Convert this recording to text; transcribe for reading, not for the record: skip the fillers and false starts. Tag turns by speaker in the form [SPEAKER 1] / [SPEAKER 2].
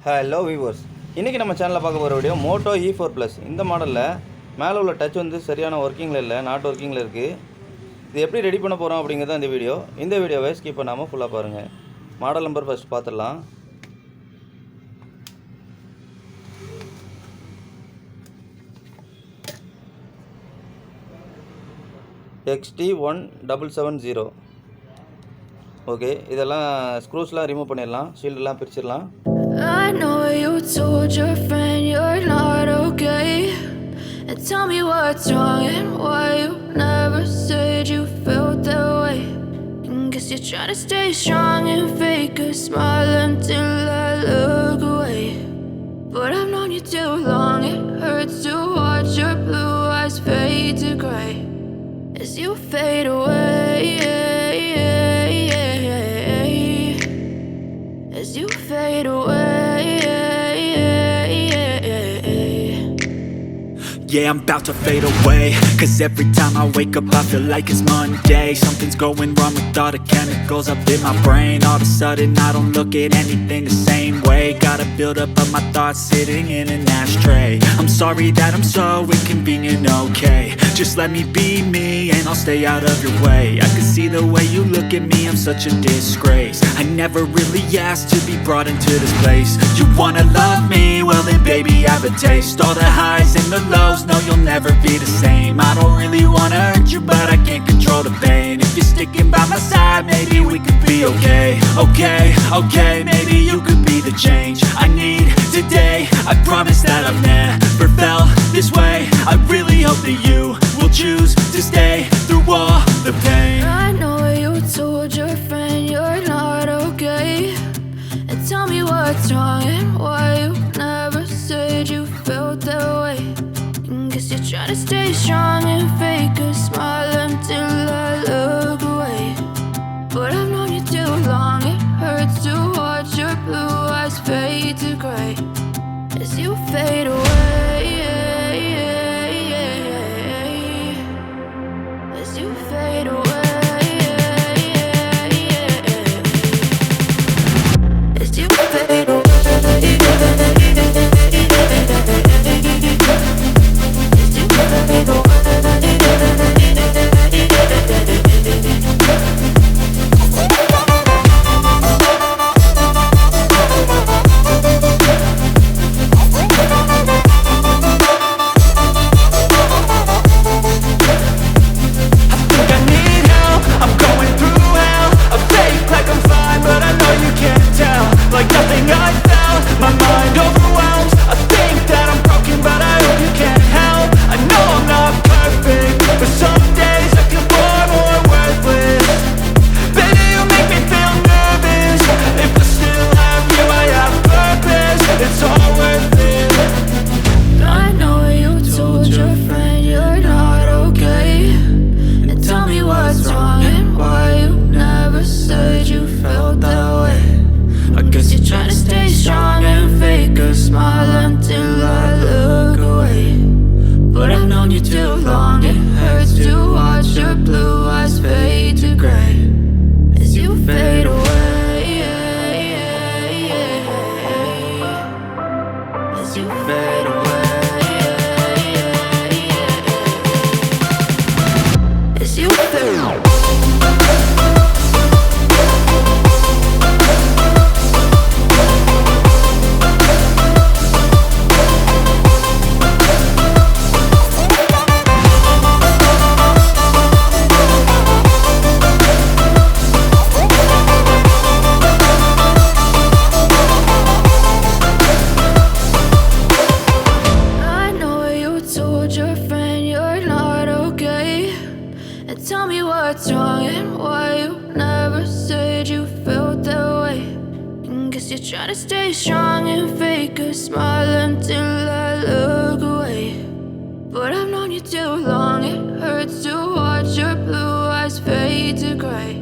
[SPEAKER 1] Hello viewers. இன்னைக்கு நம்ம சேனல்ல பார்க்க போற வீடியோ Moto E4Plus. இந்த மாடல்ல மேல உள்ள டச் வந்து சரியான வர்க்கிங்ல இல்ல, நாட் வர்க்கிங்ல இருக்கு. இது எப்படி ரெடி பண்ண போறோம் அப்படிங்கறது இந்த வீடியோ. இந்த வீடியோவை ஸ்கிப் பண்ணாம ஃபுல்லா பாருங்க. மாடல் நம்பர் ஃபர்ஸ்ட் பாத்துறலாம். XT1770. ஓகே, இதெல்லாம் ஸ்க்ரூஸ்லாம் ரிமூவ் பண்ணிரலாம். ஷீல்ட்லாம் பிரிச்சிரலாம்.
[SPEAKER 2] I know you told your friend you're not okay, and tell me what's wrong and why you never said you felt that way. And guess you're trying to stay strong and fake a smile until I look away. But I've known you too long, it hurts to watch your blue eyes fade to gray as you fade away, as you fade away.
[SPEAKER 3] Yeah, I'm about to fade away, cause every time I wake up I feel like it's Monday. Something's going wrong with all the chemicals up in my brain. All of a sudden I don't look at anything the same way. Gotta build up of my thoughts sitting in an ashtray. I'm sorry that I'm so inconvenient, okay. Just let me be me and I'll stay out of your way. I can see the way you look at me, I'm such a disgrace. I never really asked to be brought into this place. You wanna love me? Well then baby have a taste. All the highs and the lows, no you'll never be the same. I don't really wanna hurt you but I can't control the pain. If you're sticking by my side maybe we could be okay. Okay, maybe you could be the change I need today. I promise that I've never felt this way. I really hope that you will choose to stay through all the pain.
[SPEAKER 2] I know you told your friend you're not okay, and tell me what's wrong and why you never said you felt that way. And guess you're trying to stay strong and fake a smile until I look away. But I've known you too long, it hurts to watch your blue eyes fade to gray as you fade away, as you fade away, as you fade away. Tell me what's wrong and why you never said you felt that way. And guess you're trying to stay strong and fake a smile until I look away. But I've known you too long, it hurts to watch your blue eyes fade to gray